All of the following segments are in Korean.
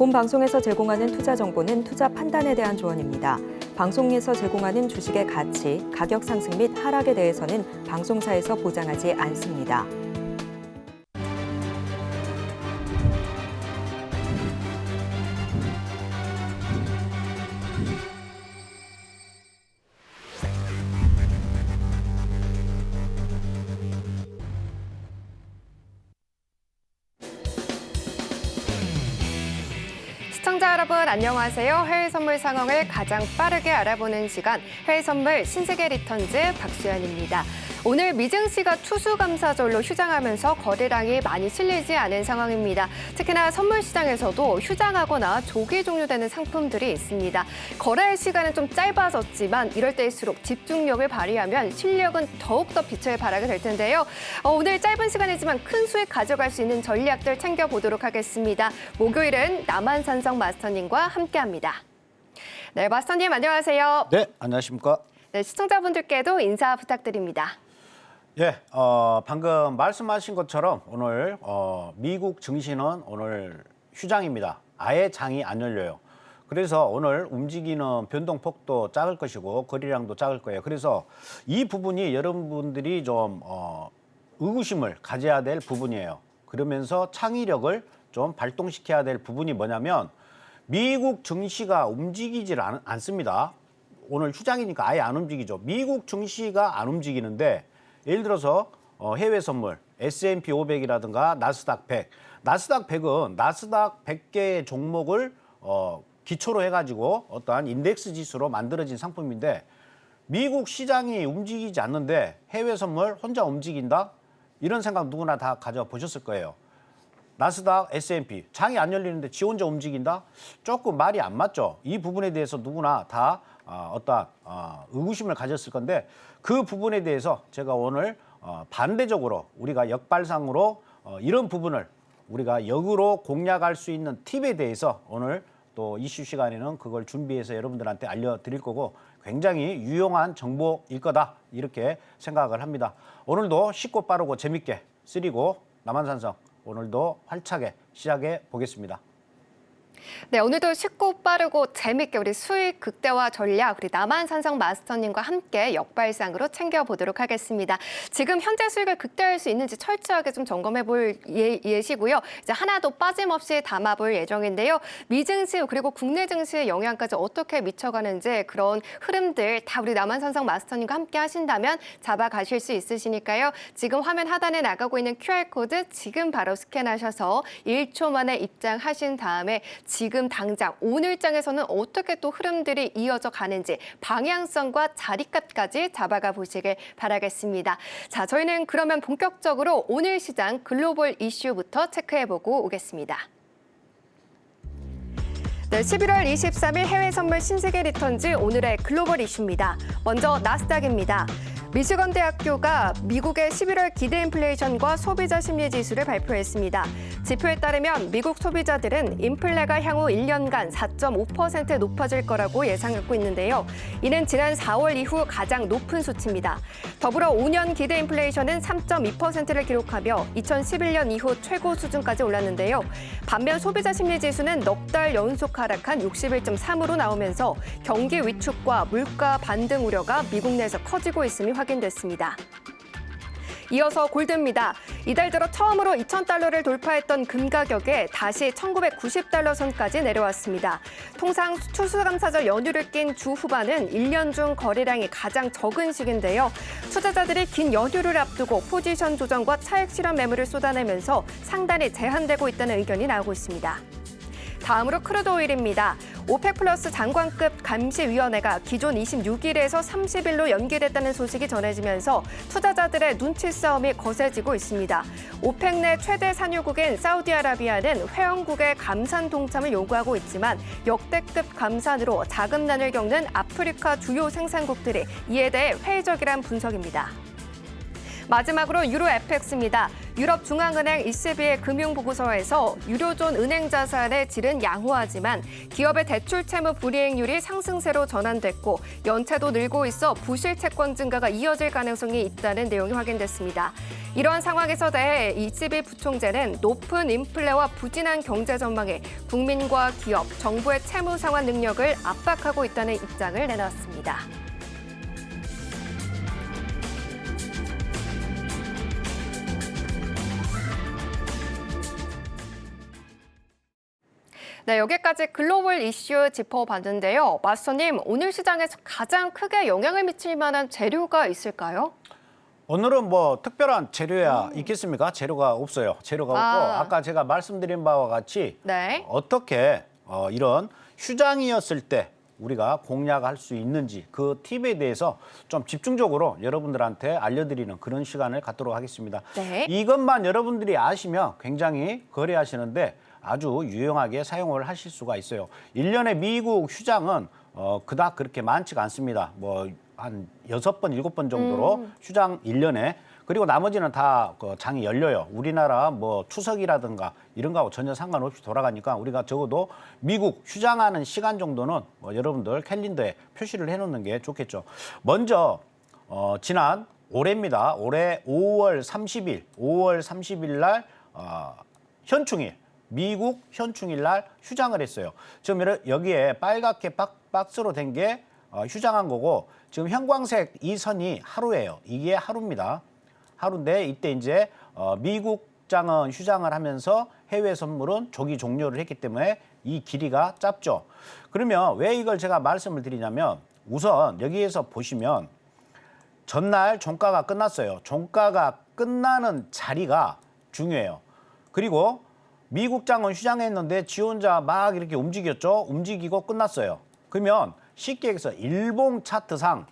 본 방송에서 제공하는 투자 정보는 투자 판단에 대한 조언입니다. 방송에서 제공하는 주식의 가치, 가격 상승 및 하락에 대해서는 방송사에서 보장하지 않습니다. 시청자 여러분 안녕하세요. 해외 선물 상황을 가장 빠르게 알아보는 시간 해외 선물 신세계 리턴즈 박수연입니다. 오늘 미증시가 추수감사절로 휴장하면서 거래량이 많이 실리지 않은 상황입니다. 특히나 선물 시장에서도 휴장하거나 조기 종료되는 상품들이 있습니다. 거래할 시간은 좀 짧아졌지만 이럴 때일수록 집중력을 발휘하면 실력은 더욱더 빛을 발하게 될 텐데요. 오늘 짧은 시간이지만 큰 수익 가져갈 수 있는 전략들 챙겨보도록 하겠습니다. 목요일은 남한산성 마스터님과 함께합니다. 네, 마스터님 안녕하세요. 네, 안녕하십니까. 네, 시청자분들께도 인사 부탁드립니다. 예, 방금 말씀하신 것처럼 오늘 미국 증시는 오늘 휴장입니다. 아예 장이 안 열려요. 그래서 오늘 움직이는 변동폭도 작을 것이고 거래량도 작을 거예요. 그래서 이 부분이 여러분들이 좀 의구심을 가져야 될 부분이에요. 그러면서 창의력을 좀 발동시켜야 될 부분이 뭐냐면 미국 증시가 움직이질 않습니다. 오늘 휴장이니까 아예 안 움직이죠. 미국 증시가 안 움직이는데 예를 들어서 해외 선물, S&P 500이라든가 나스닥 100. 나스닥 100은 나스닥 100개의 종목을 기초로 해가지고 어떠한 인덱스 지수로 만들어진 상품인데 미국 시장이 움직이지 않는데 해외 선물 혼자 움직인다? 이런 생각 누구나 다 가져보셨을 거예요. 나스닥, S&P 장이 안 열리는데 지 혼자 움직인다? 조금 말이 안 맞죠. 이 부분에 대해서 누구나 다 어떠한 의구심을 가졌을 건데 그 부분에 대해서 제가 오늘 반대적으로 우리가 역발상으로 이런 부분을 우리가 역으로 공략할 수 있는 팁에 대해서 오늘 또 이슈 시간에는 그걸 준비해서 여러분들한테 알려드릴 거고 굉장히 유용한 정보일 거다 이렇게 생각을 합니다. 오늘도 쉽고 빠르고 재밌게 쓰리고 남한산성 오늘도 활차게 시작해 보겠습니다. 네, 오늘도 쉽고 빠르고 재밌게 우리 수익 극대화 전략 우리 남한산성 마스터님과 함께 역발상으로 챙겨보도록 하겠습니다. 지금 현재 수익을 극대화할 수 있는지 철저하게 좀 점검해 볼 예시고요. 이제 하나도 빠짐없이 담아볼 예정인데요. 미증시 그리고 국내 증시의 영향까지 어떻게 미쳐가는지 그런 흐름들 다 우리 남한산성 마스터님과 함께 하신다면 잡아가실 수 있으시니까요. 지금 화면 하단에 나가고 있는 QR코드 지금 바로 스캔하셔서 1초 만에 입장하신 다음에 지금 당장 오늘장에서는 어떻게 또 흐름들이 이어져 가는지 방향성과 자리값까지 잡아가 보시길 바라겠습니다. 자, 저희는 그러면 본격적으로 오늘 시장 글로벌 이슈부터 체크해보고 오겠습니다. 네, 11월 23일 해외 선물 신세계 리턴즈 오늘의 글로벌 이슈입니다. 먼저 나스닥입니다. 미시건 대학교가 미국의 11월 기대 인플레이션과 소비자 심리 지수를 발표했습니다. 지표에 따르면 미국 소비자들은 인플레가 향후 1년간 4.5% 높아질 거라고 예상하고 있는데요. 이는 지난 4월 이후 가장 높은 수치입니다. 더불어 5년 기대 인플레이션은 3.2%를 기록하며 2011년 이후 최고 수준까지 올랐는데요. 반면 소비자 심리 지수는 넉 달 연속 하락한 61.3으로 나오면서 경기 위축과 물가 반등 우려가 미국 내에서 커지고 있음이 확인됐습니다. 이어서 골드입니다. 이달 들어 처음으로 2,000달러를 돌파했던 금 가격에 다시 1,990달러 선까지 내려왔습니다. 통상 추수감사절 연휴를 낀 주 후반은 1년 중 거래량이 가장 적은 시기인데요. 투자자들이 긴 연휴를 앞두고 포지션 조정과 차익 실현 매물을 쏟아내면서 상단이 제한되고 있다는 의견이 나오고 있습니다. 다음으로 크루드 오일입니다. 오펙 플러스 장관급 감시위원회가 기존 26일에서 30일로 연기됐다는 소식이 전해지면서 투자자들의 눈치 싸움이 거세지고 있습니다. 오펙 내 최대 산유국인 사우디아라비아는 회원국의 감산 동참을 요구하고 있지만 역대급 감산으로 자금난을 겪는 아프리카 주요 생산국들이 이에 대해 회의적이란 분석입니다. 마지막으로 유로 FX입니다. 유럽 중앙은행 ECB의 금융보고서에서 유로존 은행 자산의 질은 양호하지만 기업의 대출 채무 불이행률이 상승세로 전환됐고 연체도 늘고 있어 부실 채권 증가가 이어질 가능성이 있다는 내용이 확인됐습니다. 이러한 상황에서 대해 ECB 부총재는 높은 인플레와 부진한 경제 전망에 국민과 기업, 정부의 채무 상환 능력을 압박하고 있다는 입장을 내놨습니다. 네, 여기까지 글로벌 이슈 짚어봤는데요. 마스터님, 오늘 시장에서 가장 크게 영향을 미칠 만한 재료가 있을까요? 오늘은 뭐 특별한 재료야 있겠습니까? 재료가 없어요. 재료가 없고 아까 제가 말씀드린 바와 같이 네. 어떻게 이런 휴장이었을 때 우리가 공략할 수 있는지 그 팁에 대해서 좀 집중적으로 여러분들한테 알려드리는 그런 시간을 갖도록 하겠습니다. 네. 이것만 여러분들이 아시면 굉장히 거래하시는데 아주 유용하게 사용을 하실 수가 있어요. 1년에 미국 휴장은 그닥 그렇게 많지가 않습니다. 뭐 한 6번, 7번 정도로 휴장 1년에 그리고 나머지는 다 그 장이 열려요. 우리나라 뭐 추석이라든가 이런 거하고 전혀 상관없이 돌아가니까 우리가 적어도 미국 휴장하는 시간 정도는 뭐 여러분들 캘린더에 표시를 해놓는 게 좋겠죠. 먼저 지난 올해입니다. 올해 5월 30일 날 현충일 미국 현충일 날 휴장을 했어요. 지금 여기에 빨갛게 박스로 된 게 휴장한 거고 지금 형광색 이 선이 하루예요. 이게 하루입니다. 하루인데 이때 이제 미국장은 휴장을 하면서 해외 선물은 조기 종료를 했기 때문에 이 길이가 짧죠. 그러면 왜 이걸 제가 말씀을 드리냐면 우선 여기에서 보시면 전날 종가가 끝났어요. 종가가 끝나는 자리가 중요해요. 그리고 미국장은 휴장했는데 지 혼자 막 이렇게 움직였죠. 움직이고 끝났어요. 그러면 쉽게 얘기해서 일봉 차트상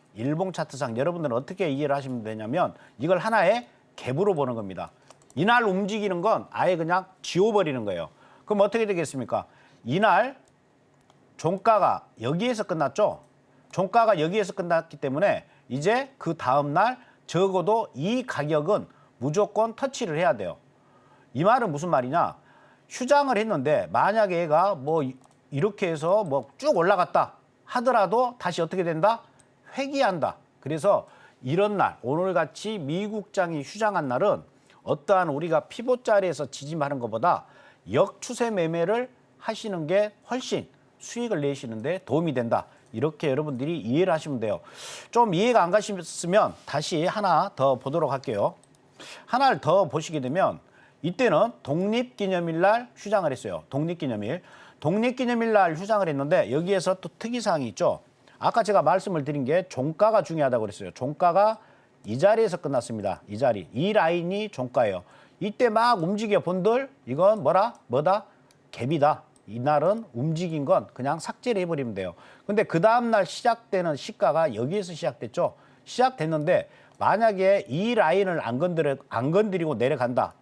여러분들은 어떻게 이해를 하시면 되냐면 이걸 하나의 갭으로 보는 겁니다. 이날 움직이는 건 아예 그냥 지워버리는 거예요. 그럼 어떻게 되겠습니까? 이날 종가가 여기에서 끝났죠. 종가가 여기에서 끝났기 때문에 이제 그 다음 날 적어도 이 가격은 무조건 터치를 해야 돼요. 이 말은 무슨 말이냐? 휴장을 했는데 만약에 얘가 뭐 이렇게 해서 뭐 쭉 올라갔다 하더라도 다시 어떻게 된다? 회귀한다. 그래서 이런 날 오늘같이 미국장이 휴장한 날은 어떠한 우리가 피봇 자리에서 지짐하는 것보다 역추세 매매를 하시는 게 훨씬 수익을 내시는데 도움이 된다. 이렇게 여러분들이 이해를 하시면 돼요. 좀 이해가 안 가셨으면 다시 하나 더 보도록 할게요. 하나를 더 보시게 되면 이때는 독립기념일 날 휴장을 했어요. 독립기념일 날 휴장을 했는데 여기에서 또 특이사항이 있죠. 아까 제가 말씀을 드린 게 종가가 중요하다고 그랬어요. 종가가 이 자리에서 끝났습니다. 이 자리. 이 라인이 종가예요. 이때 막 움직여 본들 이건 뭐다? 갭이다. 이날은 움직인 건 그냥 삭제를 해버리면 돼요. 근데 그 다음날 시작되는 시가가 여기에서 시작됐죠. 시작됐는데 만약에 이 라인을 안 건드리고 내려간다.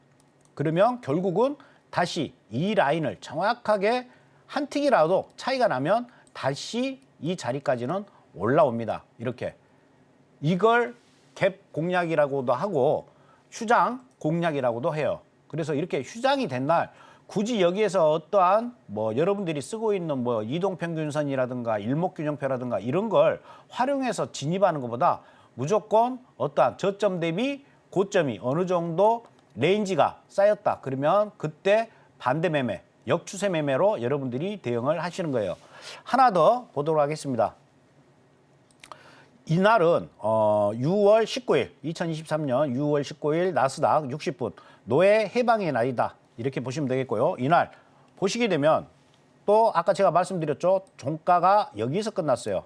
그러면 결국은 다시 이 라인을 정확하게 한 틱이라도 차이가 나면 다시 이 자리까지는 올라옵니다. 이렇게. 이걸 갭 공략이라고도 하고 휴장 공략이라고도 해요. 그래서 이렇게 휴장이 된 날 굳이 여기에서 어떠한 뭐 여러분들이 쓰고 있는 뭐 이동평균선이라든가 일목균형표라든가 이런 걸 활용해서 진입하는 것보다 무조건 어떠한 저점 대비 고점이 어느 정도 레인지가 쌓였다. 그러면 그때 반대 매매, 역추세 매매로 여러분들이 대응을 하시는 거예요. 하나 더 보도록 하겠습니다. 이날은 6월 19일, 2023년 6월 19일 나스닥 60분 노예 해방의 날이다. 이렇게 보시면 되겠고요. 이날 보시게 되면 또 아까 제가 말씀드렸죠. 종가가 여기서 끝났어요.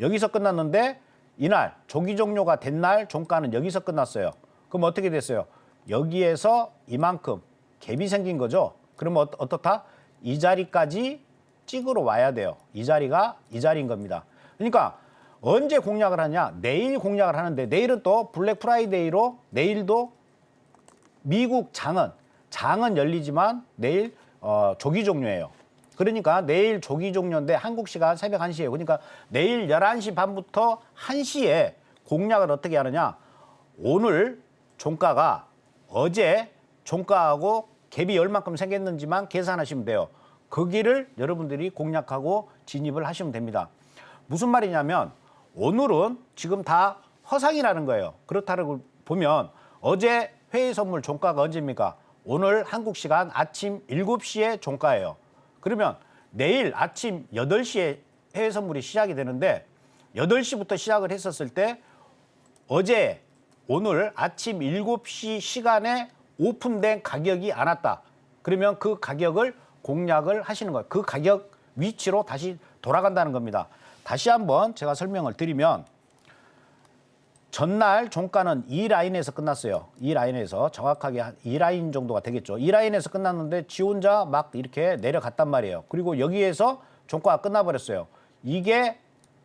여기서 끝났는데 이날 조기 종료가 된 날 종가는 여기서 끝났어요. 그럼 어떻게 됐어요? 여기에서 이만큼 갭이 생긴 거죠. 그러면 어떻다? 이 자리까지 찍으러 와야 돼요. 이 자리가 이 자리인 겁니다. 그러니까 언제 공략을 하냐? 내일 공략을 하는데 내일은 또 블랙 프라이데이로 내일도 미국 장은 열리지만 내일 조기 종료예요. 그러니까 내일 조기 종료인데 한국 시간 새벽 1시예요. 그러니까 내일 11시 반부터 1시에 공략을 어떻게 하느냐? 오늘 종가가 어제 종가하고 갭이 얼만큼 생겼는지만 계산하시면 돼요. 거기를 여러분들이 공략하고 진입을 하시면 됩니다. 무슨 말이냐면 오늘은 지금 다 허상이라는 거예요. 그렇다고 보면 어제 회의 선물 종가가 언제입니까? 오늘 한국 시간 아침 7시에 종가예요. 그러면 내일 아침 8시에 해외 선물이 시작이 되는데 8시부터 시작을 했었을 때 어제 오늘 아침 7시 시간에 오픈된 가격이 안 왔다. 그러면 그 가격을 공략을 하시는 거예요. 그 가격 위치로 다시 돌아간다는 겁니다. 다시 한번 제가 설명을 드리면 전날 종가는 이 라인에서 끝났어요. 이 라인에서 정확하게 한 이 라인 정도가 되겠죠. 이 라인에서 끝났는데 지 혼자 막 이렇게 내려갔단 말이에요. 그리고 여기에서 종가가 끝나버렸어요. 이게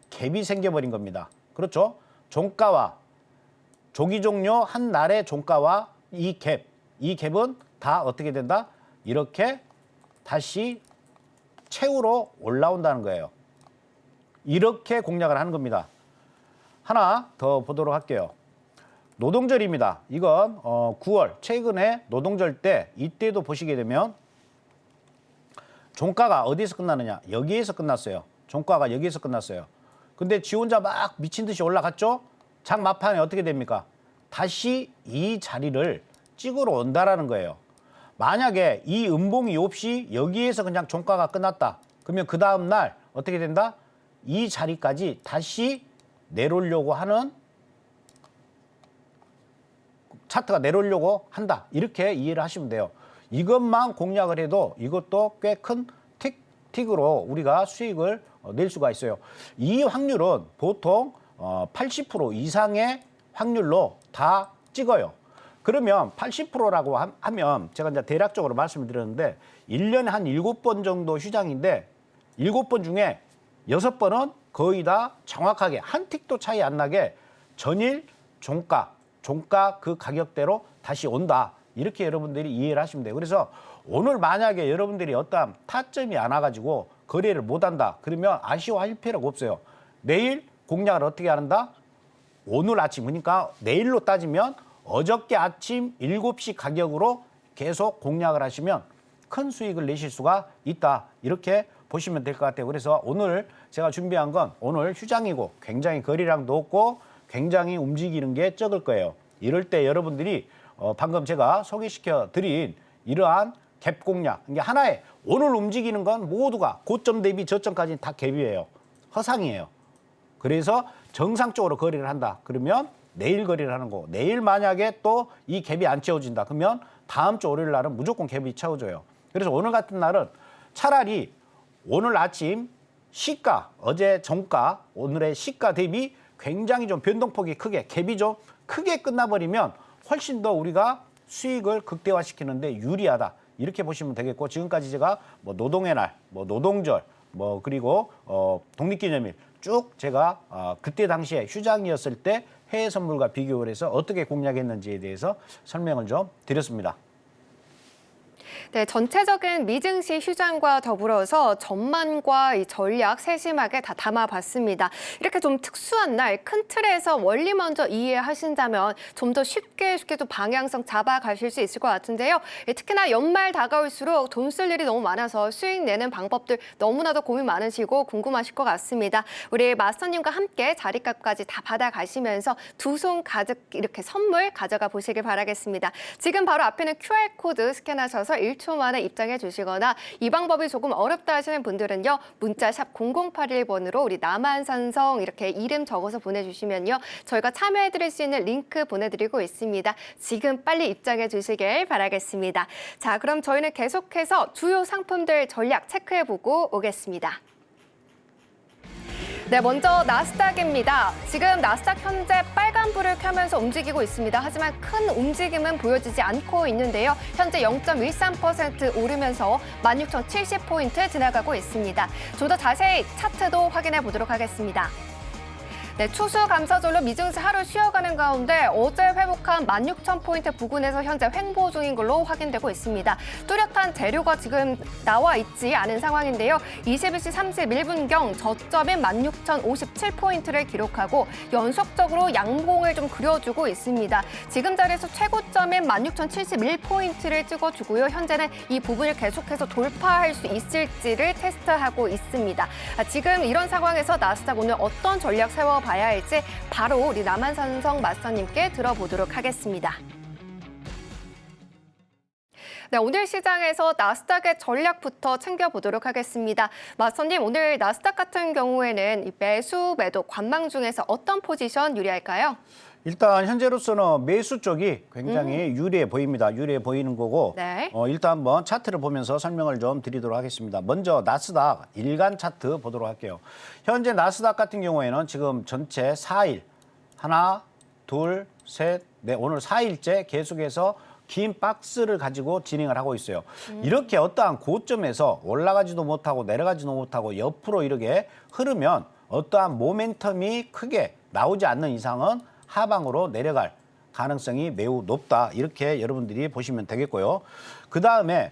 갭이 생겨버린 겁니다. 그렇죠? 종가와 조기 종료 한 날의 종가와 이 갭은 다 어떻게 된다? 이렇게 다시 최후로 올라온다는 거예요. 이렇게 공략을 하는 겁니다. 하나 더 보도록 할게요. 노동절입니다. 이건 9월 최근에 노동절 때 이때도 보시게 되면 종가가 어디에서 끝나느냐? 여기에서 끝났어요. 종가가 여기에서 끝났어요. 근데 지 혼자 막 미친 듯이 올라갔죠? 장 막판에 어떻게 됩니까? 다시 이 자리를 찍으러 온다라는 거예요. 만약에 이 음봉이 없이 여기에서 그냥 종가가 끝났다. 그러면 그 다음 날 어떻게 된다? 이 자리까지 다시 내려오려고 하는 차트가 내려오려고 한다. 이렇게 이해를 하시면 돼요. 이것만 공략을 해도 이것도 꽤 큰 틱으로 우리가 수익을 낼 수가 있어요. 이 확률은 보통 80% 이상의 확률로 다 찍어요. 그러면 80%라고 하면 제가 이제 대략적으로 말씀을 드렸는데 1년에 한 7번 정도 휴장인데 7번 중에 6번은 거의 다 정확하게 한 틱도 차이 안 나게 전일 종가 그 가격대로 다시 온다. 이렇게 여러분들이 이해를 하시면 돼요. 그래서 오늘 만약에 여러분들이 어떠한 타점이 안 와가지고 거래를 못한다. 그러면 아쉬워할 필요가 없어요. 내일 공략을 어떻게 한다? 오늘 아침, 그러니까 내일로 따지면 어저께 아침 7시 가격으로 계속 공략을 하시면 큰 수익을 내실 수가 있다. 이렇게 보시면 될 것 같아요. 그래서 오늘 제가 준비한 건 오늘 휴장이고 굉장히 거래량도 없고 굉장히 움직이는 게 적을 거예요. 이럴 때 여러분들이 방금 제가 소개시켜 드린 이러한 갭 공략, 이게 하나의 오늘 움직이는 건 모두가 고점 대비 저점까지는 다 갭이에요. 허상이에요. 그래서 정상적으로 거래를 한다. 그러면 내일 거래를 하는 거고 내일 만약에 또 이 갭이 안 채워진다. 그러면 다음 주 월요일 날은 무조건 갭이 채워져요. 그래서 오늘 같은 날은 차라리 오늘 아침 시가, 어제 종가, 오늘의 시가 대비 굉장히 좀 변동폭이 크게, 갭이 좀 크게 끝나버리면 훨씬 더 우리가 수익을 극대화시키는데 유리하다. 이렇게 보시면 되겠고 지금까지 제가 뭐 노동의 날, 뭐 노동절, 뭐 그리고 독립기념일 쭉 제가 그때 당시에 휴장이었을 때 해외 선물과 비교를 해서 어떻게 공략했는지에 대해서 설명을 좀 드렸습니다. 네, 전체적인 미증시 휴장과 더불어서 전망과 이 전략 세심하게 다 담아봤습니다. 이렇게 좀 특수한 날 큰 틀에서 원리 먼저 이해하신다면 좀 더 쉽게 또 방향성 잡아가실 수 있을 것 같은데요. 특히나 연말 다가올수록 돈 쓸 일이 너무 많아서 수익 내는 방법들 너무나도 고민 많으시고 궁금하실 것 같습니다. 우리 마스터님과 함께 자리값까지 다 받아가시면서 두 손 가득 이렇게 선물 가져가 보시길 바라겠습니다. 지금 바로 앞에는 QR코드 스캔하셔서 1초 만에 입장해 주시거나 이 방법이 조금 어렵다 하시는 분들은요. 문자 샵 0081번으로 우리 남한산성 이렇게 이름 적어서 보내주시면요. 저희가 참여해드릴 수 있는 링크 보내드리고 있습니다. 지금 빨리 입장해 주시길 바라겠습니다. 자, 그럼 저희는 계속해서 주요 상품들 전략 체크해보고 오겠습니다. 네, 먼저 나스닥입니다. 지금 나스닥 현재 빨간불을 켜면서 움직이고 있습니다. 하지만 큰 움직임은 보여지지 않고 있는데요. 현재 0.13% 오르면서 16,070포인트 지나가고 있습니다. 좀 더 자세히 차트도 확인해 보도록 하겠습니다. 네, 추수감사절로 미증시 하루 쉬어가는 가운데 어제 회복한 16,000포인트 부근에서 현재 횡보 중인 걸로 확인되고 있습니다. 뚜렷한 재료가 지금 나와 있지 않은 상황인데요. 21시 31분경 저점인 16,057포인트를 기록하고 연속적으로 양봉을 좀 그려주고 있습니다. 지금 자리에서 최고점인 16,071포인트를 찍어주고요. 현재는 이 부분을 계속해서 돌파할 수 있을지를 테스트하고 있습니다. 지금 이런 상황에서 나스닥 오늘 어떤 전략 세워봐야 할지 바로 우리 남한산성 마스터님께 들어보도록 하겠습니다. 네, 오늘 시장에서 나스닥의 전략부터 챙겨보도록 하겠습니다. 마스터님, 오늘 나스닥 같은 경우에는 이 매수, 매도, 관망 중에서 어떤 포지션 유리할까요? 일단 현재로서는 매수 쪽이 굉장히 유리해 보입니다. 유리해 보이는 거고 네. 일단 한번 차트를 보면서 설명을 좀 드리도록 하겠습니다. 먼저 나스닥 일간 차트 보도록 할게요. 현재 나스닥 같은 경우에는 지금 전체 4일 하나, 둘, 셋, 넷 오늘 4일째 계속해서 긴 박스를 가지고 진행을 하고 있어요. 이렇게 어떠한 고점에서 올라가지도 못하고 내려가지도 못하고 옆으로 이렇게 흐르면 어떠한 모멘텀이 크게 나오지 않는 이상은 하방으로 내려갈 가능성이 매우 높다. 이렇게 여러분들이 보시면 되겠고요. 그다음에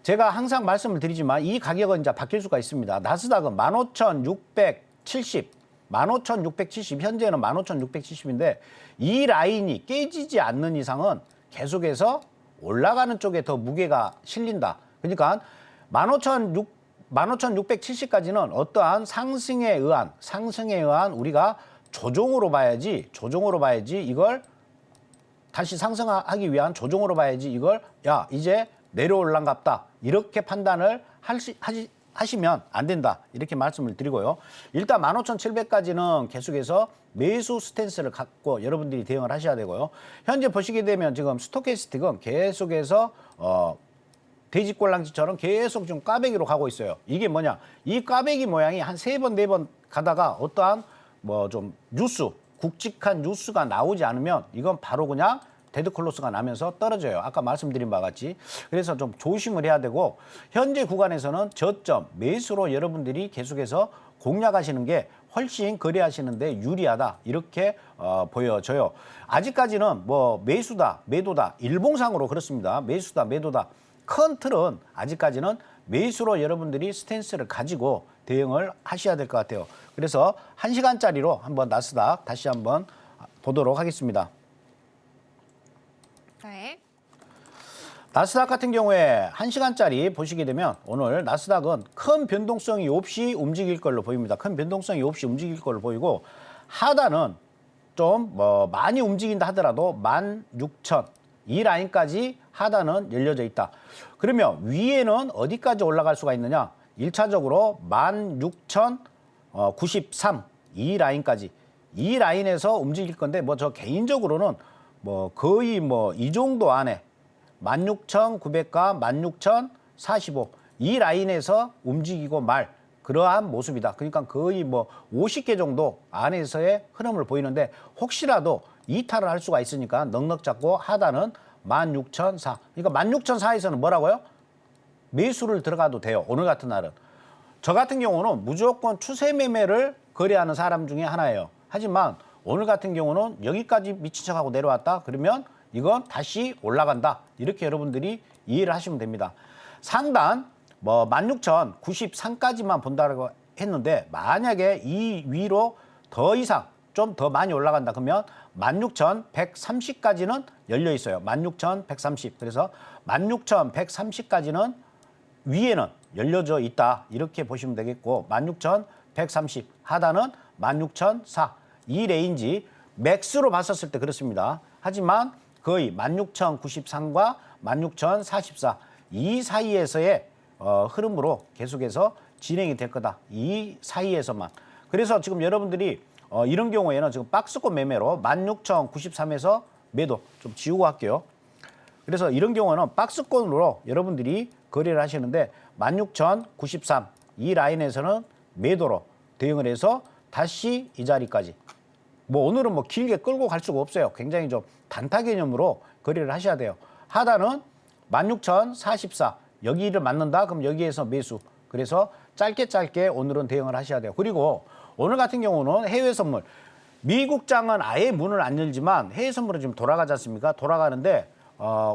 제가 항상 말씀을 드리지만 이 가격은 이제 바뀔 수가 있습니다. 나스닥은 15,670, 15,670 현재는 15,670인데 이 라인이 깨지지 않는 이상은 계속해서 올라가는 쪽에 더 무게가 실린다. 그러니까 15,670까지는 어떠한 상승에 의한 우리가 조정으로 봐야지 이걸 다시 상승하기 위한 조정으로 봐야지 이걸 야 이제 내려올란갑다 이렇게 판단을 하시면 안 된다 이렇게 말씀을 드리고요. 일단 15,700까지는 계속해서 매수 스탠스를 갖고 여러분들이 대응을 하셔야 되고요. 현재 보시게 되면 지금 스토캐스틱은 계속해서 돼지꼴랑지처럼 계속 좀 꽈배기로 가고 있어요. 이게 뭐냐? 이 꽈배기 모양이 한 3번, 4번 가다가 어떠한 뭐 좀 뉴스, 굵직한 뉴스가 나오지 않으면 이건 바로 그냥 데드클로스가 나면서 떨어져요. 아까 말씀드린 바와 같이. 그래서 좀 조심을 해야 되고 현재 구간에서는 저점, 매수로 여러분들이 계속해서 공략하시는 게 훨씬 거래하시는데 유리하다. 이렇게 보여져요. 아직까지는 뭐 매수다, 매도다, 일봉상으로 그렇습니다. 매수다, 매도다. 큰 틀은 아직까지는 매수로 여러분들이 스탠스를 가지고 대응을 하셔야 될 것 같아요. 그래서 1시간짜리로 한번 나스닥 다시 한번 보도록 하겠습니다. 네. 나스닥 같은 경우에 1시간짜리 보시게 되면 오늘 나스닥은 큰 변동성이 없이 움직일 걸로 보입니다. 큰 변동성이 없이 움직일 걸로 보이고 하단은 좀 뭐 많이 움직인다 하더라도 16,000 이 라인까지 하단은 열려져 있다. 그러면 위에는 어디까지 올라갈 수가 있느냐? 1차적으로 16,093 이 라인까지 이 라인에서 움직일 건데 뭐 저 개인적으로는 뭐 거의 뭐 이 정도 안에 16,900과 16,045 이 라인에서 움직이고 말 그러한 모습이다. 그러니까 거의 뭐 50개 정도 안에서의 흐름을 보이는데 혹시라도 이탈을 할 수가 있으니까 넉넉 잡고 하단은 16,004. 그러니까 16,004에서는 뭐라고요? 매수를 들어가도 돼요. 오늘 같은 날은. 저 같은 경우는 무조건 추세 매매를 거래하는 사람 중에 하나예요. 하지만 오늘 같은 경우는 여기까지 미친 척하고 내려왔다. 그러면 이건 다시 올라간다. 이렇게 여러분들이 이해를 하시면 됩니다. 상단 뭐 16,093까지만 본다고 했는데 만약에 이 위로 더 이상 좀 더 많이 올라간다. 그러면 16,130까지는 열려 있어요. 16,130. 그래서 16,130까지는 위에는 열려져 있다. 이렇게 보시면 되겠고 16,130 하단은 16,004. 이 레인지 맥스로 봤었을 때 그렇습니다. 하지만 거의 16,093과 16,044 이 사이에서의 흐름으로 계속해서 진행이 될 거다. 이 사이에서만. 그래서 지금 여러분들이 이런 경우에는 지금 박스권 매매로 16,093에서 매도 좀 지우고 할게요. 그래서 이런 경우는 박스권으로 여러분들이 거래를 하시는데 16,093 이 라인에서는 매도로 대응을 해서 다시 이 자리까지 뭐 오늘은 뭐 길게 끌고 갈 수가 없어요. 굉장히 좀 단타 개념으로 거래를 하셔야 돼요. 하단은 16,044 여기를 맞는다 그럼 여기에서 매수. 그래서 짧게 오늘은 대응을 하셔야 돼요. 그리고 오늘 같은 경우는 해외 선물 미국장은 아예 문을 안 열지만 해외 선물은 지금 돌아가지 않습니까? 돌아가는데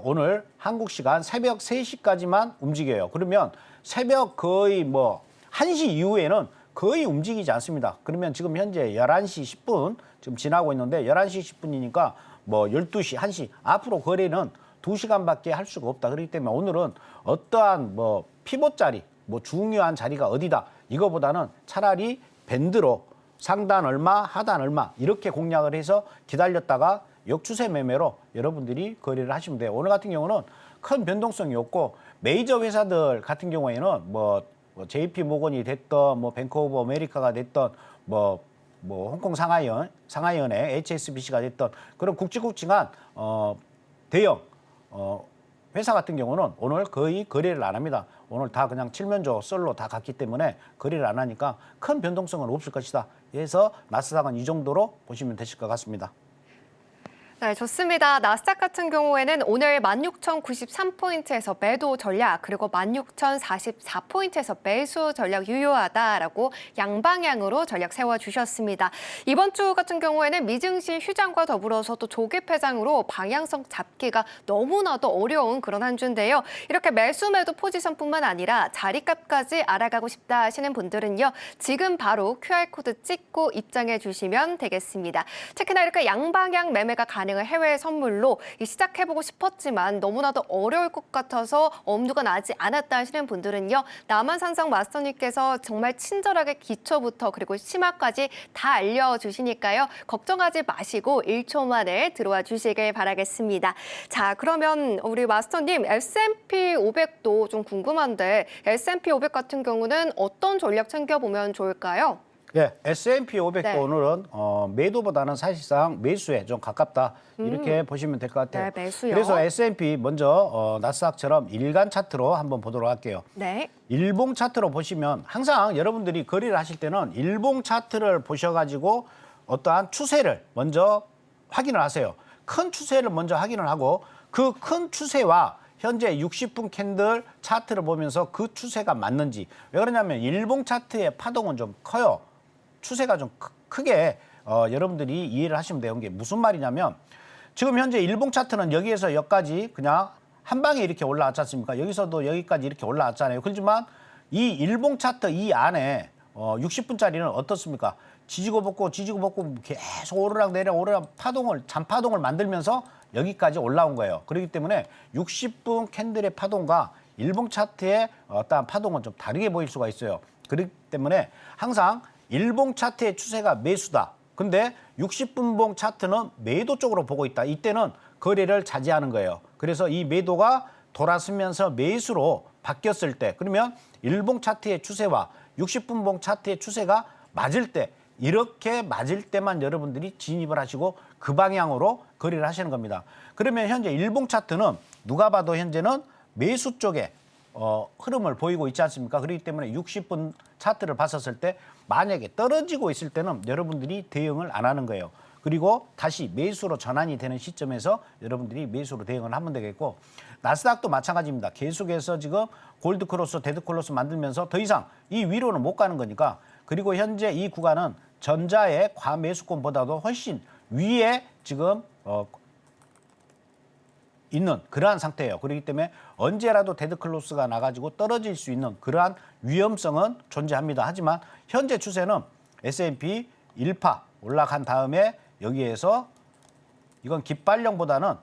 오늘 한국 시간 새벽 3시까지만 움직여요. 그러면 새벽 거의 뭐 1시 이후에는 거의 움직이지 않습니다. 그러면 지금 현재 11시 10분 지금 지나고 있는데 11시 10분이니까 뭐 12시, 1시 앞으로 거래는 2시간밖에 할 수가 없다. 그렇기 때문에 오늘은 어떠한 뭐 피봇 자리, 뭐 중요한 자리가 어디다 이거보다는 차라리 밴드로 상단 얼마, 하단 얼마 이렇게 공략을 해서 기다렸다가 역추세 매매로 여러분들이 거래를 하시면 돼요. 오늘 같은 경우는 큰 변동성이 없고 메이저 회사들 같은 경우에는 뭐 JP 모건이 됐던 뭐 뱅크 오브 아메리카가 됐던 뭐 홍콩 상하이은의 HSBC가 됐던 그런 굵직굵직한 대형 회사 같은 경우는 오늘 거의 거래를 안 합니다. 오늘 다 그냥 칠면조 썰로 다 갔기 때문에 거래를 안 하니까 큰 변동성은 없을 것이다. 그래서 나스닥은 이 정도로 보시면 되실 것 같습니다. 네, 좋습니다. 나스닥 같은 경우에는 오늘 16,093포인트에서 매도 전략, 그리고 16,044포인트에서 매수 전략 유효하다라고 양방향으로 전략 세워주셨습니다. 이번 주 같은 경우에는 미증시 휴장과 더불어서 또 조기 폐장으로 방향성 잡기가 너무나도 어려운 그런 한 주인데요. 이렇게 매수 매도 포지션뿐만 아니라 자리값까지 알아가고 싶다 하시는 분들은요. 지금 바로 QR코드 찍고 입장해 주시면 되겠습니다. 특히나 이렇게 양방향 매매가 가능한 해외 선물로 시작해보고 싶었지만 너무나도 어려울 것 같아서 엄두가 나지 않았다 하시는 분들은요. 남한산성 마스터님께서 정말 친절하게 기초부터 그리고 심화까지 다 알려주시니까요. 걱정하지 마시고 1초 만에 들어와 주시길 바라겠습니다. 자, 그러면 우리 마스터님 S&P 500도 좀 궁금한데 S&P 500 같은 경우는 어떤 전략 챙겨보면 좋을까요? 예, S&P 500도 네. 오늘은 매도보다는 사실상 매수에 좀 가깝다 이렇게 보시면 될 것 같아요. 네, 매수요. 그래서 S&P 먼저 나스닥처럼 일간 차트로 한번 보도록 할게요. 네. 일봉 차트로 보시면 항상 여러분들이 거래를 하실 때는 일봉 차트를 보셔가지고 어떠한 추세를 먼저 확인을 하세요. 큰 추세를 먼저 확인을 하고 그 큰 추세와 현재 60분 캔들 차트를 보면서 그 추세가 맞는지. 왜 그러냐면 일봉 차트의 파동은 좀 커요. 추세가 좀 크게 여러분들이 이해를 하시면 돼요. 이게 무슨 말이냐면 지금 현재 일봉 차트는 여기에서 여기까지 그냥 한 방에 이렇게 올라왔지 않습니까? 여기서도 여기까지 이렇게 올라왔잖아요. 그렇지만 이 일봉 차트 이 안에 60분짜리는 어떻습니까? 지지고 볶고 계속 오르락 내리락 잔파동을 만들면서 여기까지 올라온 거예요. 그렇기 때문에 60분 캔들의 파동과 일봉 차트의 어떤 파동은 좀 다르게 보일 수가 있어요. 그렇기 때문에 항상 일봉 차트의 추세가 매수다. 근데 60분봉 차트는 매도 쪽으로 보고 있다. 이때는 거래를 자제하는 거예요. 그래서 이 매도가 돌아서면서 매수로 바뀌었을 때 그러면 일봉 차트의 추세와 60분봉 차트의 추세가 맞을 때 이렇게 맞을 때만 여러분들이 진입을 하시고 그 방향으로 거래를 하시는 겁니다. 그러면 현재 일봉 차트는 누가 봐도 현재는 매수 쪽에 흐름을 보이고 있지 않습니까? 그렇기 때문에 60분 차트를 봤었을 때 만약에 떨어지고 있을 때는 여러분들이 대응을 안 하는 거예요. 그리고 다시 매수로 전환이 되는 시점에서 여러분들이 매수로 대응을 하면 되겠고 나스닥도 마찬가지입니다. 계속해서 지금 골드 크로스, 데드 크로스 만들면서 더 이상 이 위로는 못 가는 거니까 그리고 현재 이 구간은 전자의 과매수권보다도 훨씬 위에 지금 있는 그러한 상태예요. 그렇기 때문에 언제라도 데드클로스가 나가지고 떨어질 수 있는 그러한 위험성은 존재합니다. 하지만 현재 추세는 S&P 1파 올라간 다음에 여기에서 이건 깃발령보다는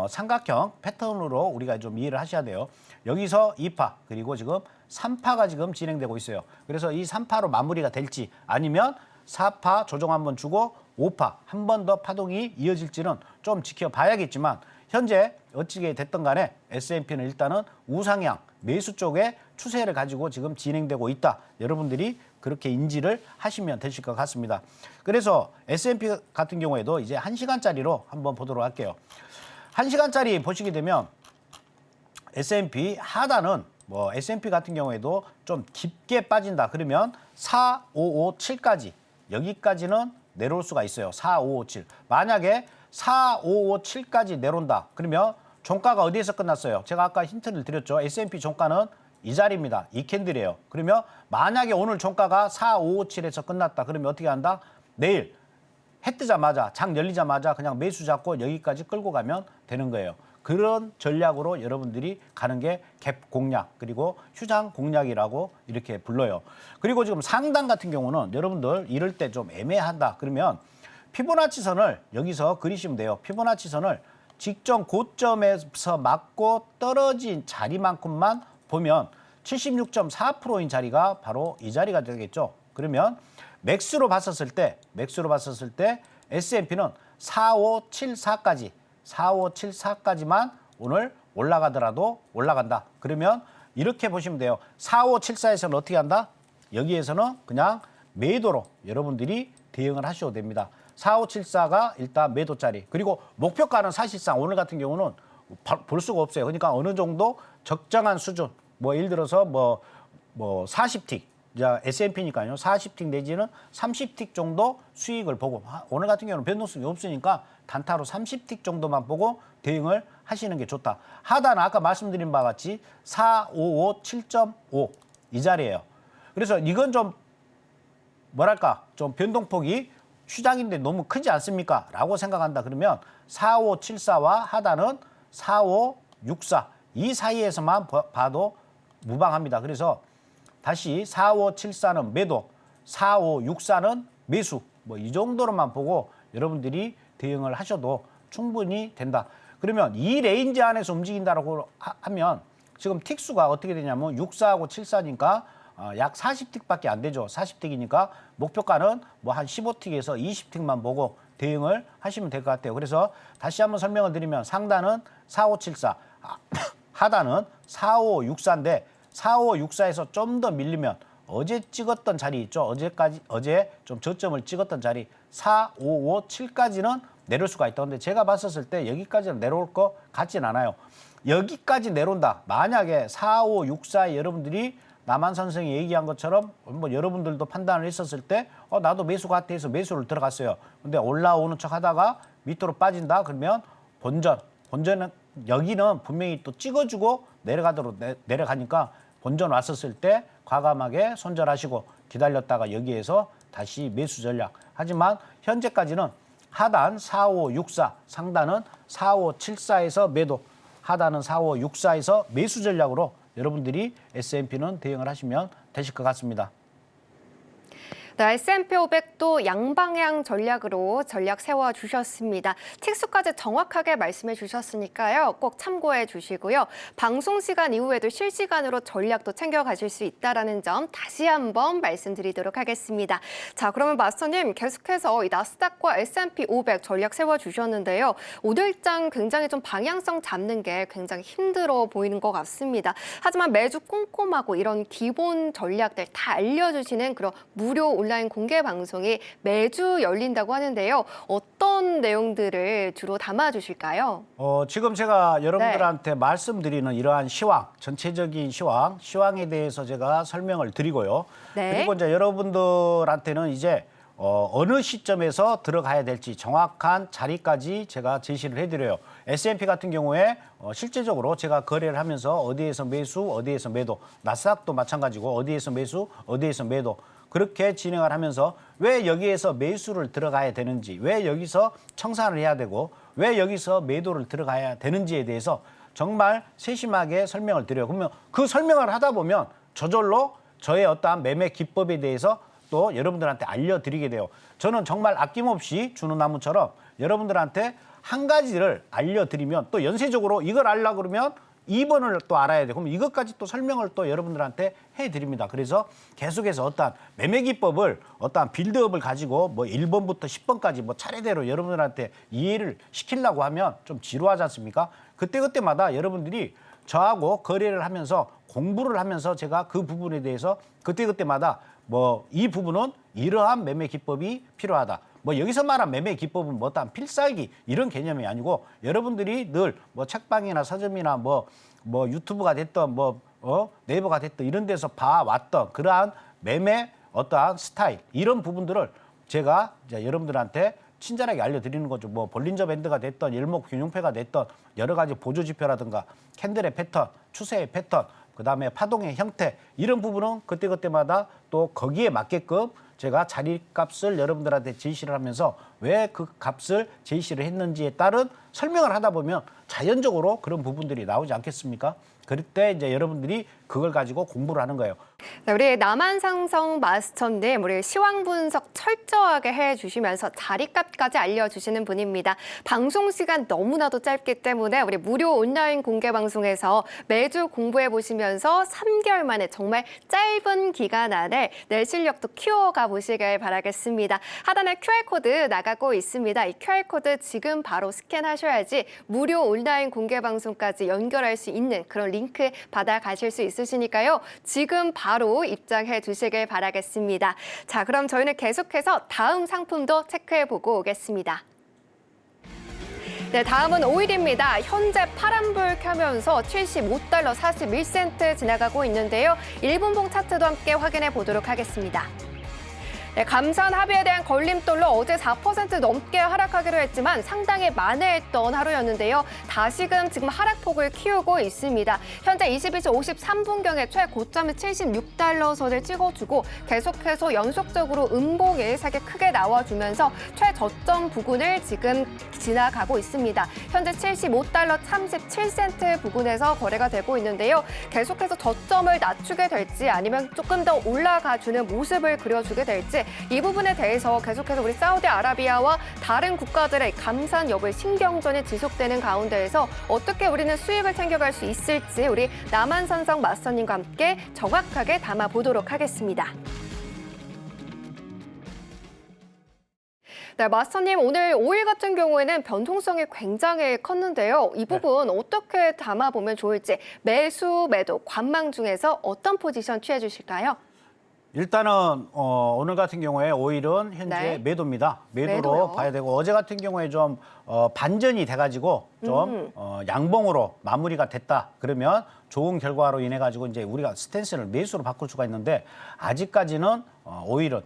삼각형 패턴으로 우리가 좀 이해를 하셔야 돼요. 여기서 2파 그리고 지금 3파가 지금 진행되고 있어요. 그래서 이 3파로 마무리가 될지 아니면 4파 조정 한번 주고 5파 한 번 더 파동이 이어질지는 좀 지켜봐야겠지만 현재 어찌게 됐든 간에 S&P는 일단은 우상향 매수 쪽에 추세를 가지고 지금 진행되고 있다. 여러분들이 그렇게 인지를 하시면 되실 것 같습니다. 그래서 S&P 같은 경우에도 이제 1시간짜리로 한번 보도록 할게요. 1시간짜리 보시게 되면 S&P 하단은 뭐 S&P 같은 경우에도 좀 깊게 빠진다. 그러면 4557까지 여기까지는 내려올 수가 있어요. 4557. 만약에 4557까지 내려온다. 그러면 종가가 어디에서 끝났어요? 제가 아까 힌트를 드렸죠. S&P 종가는 이 자리입니다. 이 캔들이에요. 그러면 만약에 오늘 종가가 4557에서 끝났다. 그러면 어떻게 한다? 내일 해 뜨자마자 장 열리자마자 그냥 매수 잡고 여기까지 끌고 가면 되는 거예요. 그런 전략으로 여러분들이 가는 게 갭 공략 그리고 휴장 공략이라고 이렇게 불러요. 그리고 지금 상단 같은 경우는 여러분들 이럴 때 좀 애매하다 그러면 피보나치 선을 여기서 그리시면 돼요. 피보나치 선을 직전 고점에서 맞고 떨어진 자리만큼만 보면 76.4%인 자리가 바로 이 자리가 되겠죠. 그러면 맥스로 봤었을 때 S&P는 4574까지만 오늘 올라가더라도 올라간다. 그러면 이렇게 보시면 돼요. 4574에서는 어떻게 한다? 여기에서는 그냥 매도로 여러분들이 대응을 하셔도 됩니다. 4574가 일단 매도짜리. 그리고 목표가는 사실상 오늘 같은 경우는 볼 수가 없어요. 그러니까 어느 정도 적정한 수준. 뭐 예를 들어서 뭐 40틱. S&P니까요. 40틱 내지는 30틱 정도 수익을 보고 오늘 같은 경우는 변동성이 없으니까 단타로 30틱 정도만 보고 대응을 하시는 게 좋다. 하단은 아까 말씀드린 바와 같이 4557.5 이 자리예요. 그래서 이건 좀 뭐랄까 좀 변동폭이 휴장인데 너무 크지 않습니까? 라고 생각한다 그러면 4574와 하단은 4564 이 사이에서만 봐도 무방합니다. 그래서 다시 4574는 매도, 4564는 매수 뭐 이 정도로만 보고 여러분들이 대응을 하셔도 충분히 된다. 그러면 이 레인지 안에서 움직인다라고 하면 지금 틱수가 어떻게 되냐면 64하고 74니까 약 40틱밖에 안 되죠. 40틱이니까 목표가는 뭐 한 15틱에서 20틱만 보고 대응을 하시면 될 것 같아요. 그래서 다시 한번 설명을 드리면 상단은 4574, 하단은 4564인데 4564에서 좀 더 밀리면 어제 찍었던 자리 있죠. 어제 좀 저점을 찍었던 자리 4557까지는 내려올 수가 있다. 근데 제가 봤었을 때 여기까지는 내려올 것 같진 않아요. 여기까지 내려온다. 만약에 4564에 여러분들이 남한 선생이 얘기한 것처럼 뭐 여러분들도 판단을 했었을 때 나도 매수 같아 해서 매수를 들어갔어요. 근데 올라오는 척 하다가 밑으로 빠진다. 그러면 본전은 여기는 분명히 또 찍어주고 내려가도록 내려가니까 본전 왔었을 때 과감하게 손절하시고 기다렸다가 여기에서 다시 매수 전략. 하지만 현재까지는 하단 4564, 상단은 4574에서 매도, 하단은 4564에서 매수 전략으로 여러분들이 S&P는 대응을 하시면 되실 것 같습니다. 네, S&P 500도 양방향 전략으로 전략 세워주셨습니다. 틱수까지 정확하게 말씀해 주셨으니까요. 꼭 참고해 주시고요. 방송 시간 이후에도 실시간으로 전략도 챙겨가실 수 있다는 점 다시 한번 말씀드리도록 하겠습니다. 자, 그러면 마스터님 계속해서 이 나스닥과 S&P 500 전략 세워주셨는데요. 오늘장 굉장히 좀 방향성 잡는 게 굉장히 힘들어 보이는 것 같습니다. 하지만 매주 꼼꼼하고 이런 기본 전략들 다 알려주시는 그런 무료 온라인 공개 방송이 매주 열린다고 하는데요. 어떤 내용들을 주로 담아주실까요? 지금 제가 여러분들한테 말씀드리는 이러한 시황, 전체적인 시황에 대해서 제가 설명을 드리고요. 네. 그리고 이제 여러분들한테는 이제 어느 시점에서 들어가야 될지 정확한 자리까지 제가 제시를 해드려요. S&P 같은 경우에 실제적으로 제가 거래를 하면서 어디에서 매수, 어디에서 매도, 나스닥도 마찬가지고 어디에서 매수, 어디에서 매도 그렇게 진행을 하면서 왜 여기에서 매수를 들어가야 되는지, 왜 여기서 청산을 해야 되고, 왜 여기서 매도를 들어가야 되는지에 대해서 정말 세심하게 설명을 드려요. 그러면 그 설명을 하다 보면 저절로 저의 어떠한 매매 기법에 대해서 또 여러분들한테 알려드리게 돼요. 저는 정말 아낌없이 주는 나무처럼 여러분들한테 한 가지를 알려드리면 또 연쇄적으로 이걸 알려고 그러면 2번을 또 알아야 돼요. 그럼 이것까지 또 설명을 또 여러분들한테 해드립니다. 그래서 계속해서 어떠한 매매 기법을 어떠한 빌드업을 가지고 뭐 1번부터 10번까지 뭐 차례대로 여러분들한테 이해를 시키려고 하면 좀 지루하지 않습니까? 그때마다 여러분들이 저하고 거래를 하면서 공부를 하면서 제가 그 부분에 대해서 그때마다 뭐 이 부분은 이러한 매매 기법이 필요하다. 뭐 여기서 말한 매매 기법은 뭐 어떤 필살기 이런 개념이 아니고 여러분들이 늘 뭐 책방이나 서점이나 뭐 유튜브가 됐던 네이버가 됐던 이런 데서 봐왔던 그러한 매매 어떠한 스타일 이런 부분들을 제가 이제 여러분들한테 친절하게 알려드리는 거죠. 뭐 볼린저 밴드가 됐던 일목균형표가 됐던 여러 가지 보조 지표라든가 캔들의 패턴, 추세의 패턴, 그다음에 파동의 형태 이런 부분은 그때마다 또 거기에 맞게끔 제가 자리값을 여러분들한테 제시를 하면서 왜 그 값을 제시를 했는지에 따른 설명을 하다 보면 자연적으로 그런 부분들이 나오지 않겠습니까? 그럴 때 이제 여러분들이 그걸 가지고 공부를 하는 거예요. 네, 우리 남한상성 마스터님, 우리 시황 분석 철저하게 해주시면서 자리값까지 알려주시는 분입니다. 방송 시간 너무나도 짧기 때문에 우리 무료 온라인 공개 방송에서 매주 공부해 보시면서 3개월 만에 정말 짧은 기간 안에 내 실력도 키워가 보시길 바라겠습니다. 하단에 QR코드 나가고 있습니다. 이 QR코드 지금 바로 스캔하셔야지 무료 온라인 공개 방송까지 연결할 수 있는 그런 링크 받아가실 수 있으시니까요. 지금 바로 입장해 주시길 바라겠습니다. 자, 그럼 저희는 계속해서 다음 상품도 체크해보고 오겠습니다. 네, 다음은 오일입니다. 현재 파란불 켜면서 75달러 41센트 지나가고 있는데요. 1분봉 차트도 함께 확인해 보도록 하겠습니다. 네, 감산 합의에 대한 걸림돌로 어제 4% 넘게 하락하기로 했지만 상당히 만회했던 하루였는데요. 다시금 지금 하락폭을 키우고 있습니다. 현재 22시 53분경에 최고점이 76달러 선을 찍어주고 계속해서 연속적으로 음봉 예상이 크게 나와주면서 최저점 부근을 지금 지나가고 있습니다. 현재 75달러 37센트 부근에서 거래가 되고 있는데요. 계속해서 저점을 낮추게 될지 아니면 조금 더 올라가주는 모습을 그려주게 될지 이 부분에 대해서 계속해서 우리 사우디아라비아와 다른 국가들의 감산 여부의 신경전이 지속되는 가운데에서 어떻게 우리는 수익을 챙겨갈 수 있을지 우리 남한산성 마스터님과 함께 정확하게 담아보도록 하겠습니다. 네, 마스터님, 오늘 오일 같은 경우에는 변동성이 굉장히 컸는데요. 이 부분 어떻게 담아보면 좋을지 매수, 매도, 관망 중에서 어떤 포지션 취해 주실까요? 일단은 오늘 같은 경우에 오일은 현재 네. 매도입니다. 매도로 매도요. 봐야 되고 어제 같은 경우에 좀 반전이 돼가지고 좀 양봉으로 마무리가 됐다. 그러면 좋은 결과로 인해 가지고 이제 우리가 스탠스를 매수로 바꿀 수가 있는데 아직까지는 오일은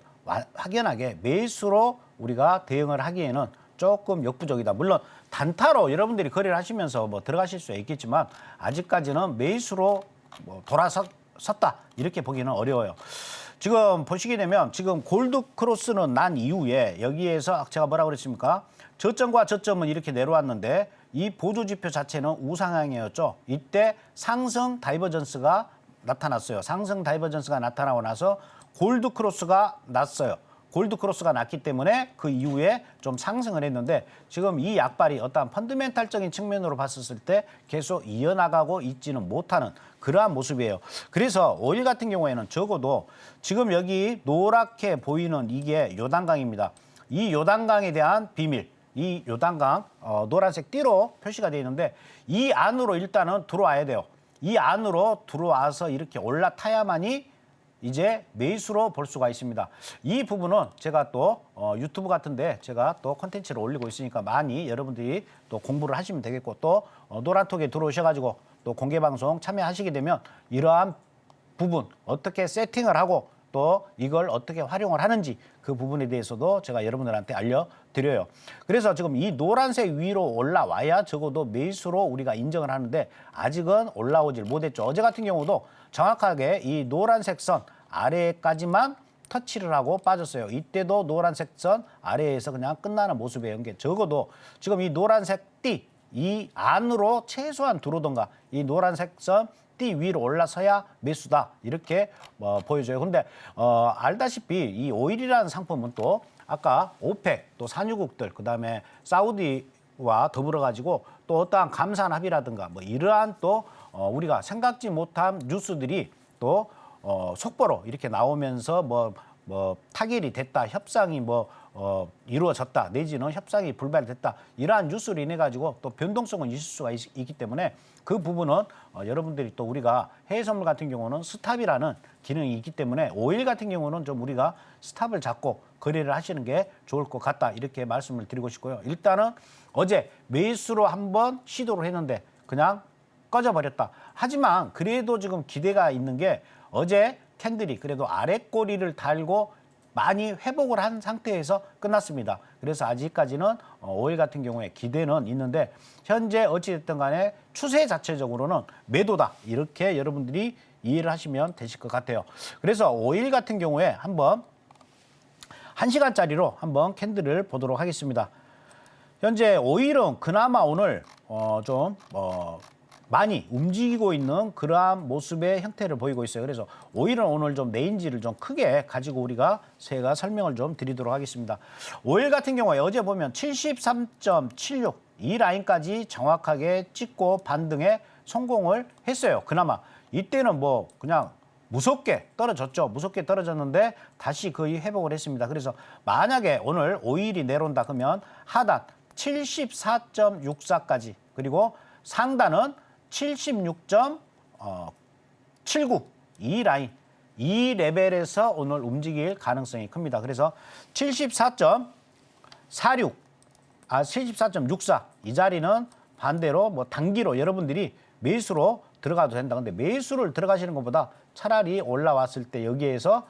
확연하게 매수로 우리가 대응을 하기에는 조금 역부족이다. 물론 단타로 여러분들이 거래를 하시면서 뭐 들어가실 수 있겠지만 아직까지는 매수로 뭐 돌아섰다 이렇게 보기는 어려워요. 지금 보시게 되면 지금 골드 크로스는 난 이후에 여기에서 제가 뭐라고 그랬습니까? 저점과 저점은 이렇게 내려왔는데 이 보조 지표 자체는 우상향이었죠. 이때 상승 다이버전스가 나타났어요. 상승 다이버전스가 나타나고 나서 골드 크로스가 났어요. 골드 크로스가 났기 때문에 그 이후에 좀 상승을 했는데 지금 이 약발이 어떠한 펀더멘탈적인 측면으로 봤을 때 계속 이어나가고 있지는 못하는 그러한 모습이에요. 그래서 오일 같은 경우에는 적어도 지금 여기 노랗게 보이는 이게 요단강입니다. 이 요단강에 대한 비밀, 이 요단강 노란색 띠로 표시가 되어 있는데 이 안으로 일단은 들어와야 돼요. 이 안으로 들어와서 이렇게 올라타야만이 이제 매수로 볼 수가 있습니다. 이 부분은 제가 또 유튜브 같은데 제가 또 콘텐츠를 올리고 있으니까 많이 여러분들이 또 공부를 하시면 되겠고 또 노란톡에 들어오셔가지고 또 공개방송 참여하시게 되면 이러한 부분 어떻게 세팅을 하고 또 이걸 어떻게 활용을 하는지 그 부분에 대해서도 제가 여러분들한테 알려드려요. 그래서 지금 이 노란색 위로 올라와야 적어도 매수로 우리가 인정을 하는데 아직은 올라오질 못했죠. 어제 같은 경우도 정확하게 이 노란색 선 아래까지만 터치를 하고 빠졌어요. 이때도 노란색 선 아래에서 그냥 끝나는 모습이에요. 그러니까 적어도 지금 이 노란색 띠, 이 안으로 최소한 들어오던가 이 노란색 선 띠 위로 올라서야 매수다 이렇게 보여줘요. 근데 알다시피 이 오일이라는 상품은 또 아까 오펙 또 산유국들 그다음에 사우디와 더불어 가지고 또 어떠한 감산 합의라든가 뭐 이러한 또 우리가 생각지 못한 뉴스들이 또 속보로 이렇게 나오면서 뭐 타결이 됐다, 협상이 이루어졌다, 내지는 협상이 불발됐다 이러한 뉴스로 인해 가지고 또 변동성은 있을 수가 있기 때문에 그 부분은 여러분들이 또 우리가 해외 선물 같은 경우는 스탑이라는 기능이 있기 때문에 오일 같은 경우는 좀 우리가 스탑을 잡고 거래를 하시는 게 좋을 것 같다 이렇게 말씀을 드리고 싶고요. 일단은 어제 매수로 한번 시도를 했는데 그냥 꺼져버렸다. 하지만 그래도 지금 기대가 있는 게 어제 캔들이 그래도 아랫꼬리를 달고 많이 회복을 한 상태에서 끝났습니다. 그래서 아직까지는 오일 같은 경우에 기대는 있는데 현재 어찌됐든 간에 추세 자체적으로는 매도다. 이렇게 여러분들이 이해를 하시면 되실 것 같아요. 그래서 오일 같은 경우에 한번 1시간짜리로 한번 캔들을 보도록 하겠습니다. 현재 오일은 그나마 오늘 좀 많이 움직이고 있는 그러한 모습의 형태를 보이고 있어요. 그래서 오일은 오늘 좀 레인지를 좀 크게 가지고 제가 설명을 좀 드리도록 하겠습니다. 오일 같은 경우에 어제 보면 73.76 이 라인까지 정확하게 찍고 반등에 성공을 했어요. 그나마 이때는 뭐 그냥 무섭게 떨어졌죠. 무섭게 떨어졌는데 다시 거의 회복을 했습니다. 그래서 만약에 오늘 오일이 내려온다 그러면 하단 74.64까지 그리고 상단은 76.79 이 라인 이 레벨에서 오늘 움직일 가능성이 큽니다. 그래서 74.64 이 자리는 반대로 뭐 단기로 여러분들이 매수로 들어가도 된다. 근데 매수를 들어가시는 것보다 차라리 올라왔을 때 여기에서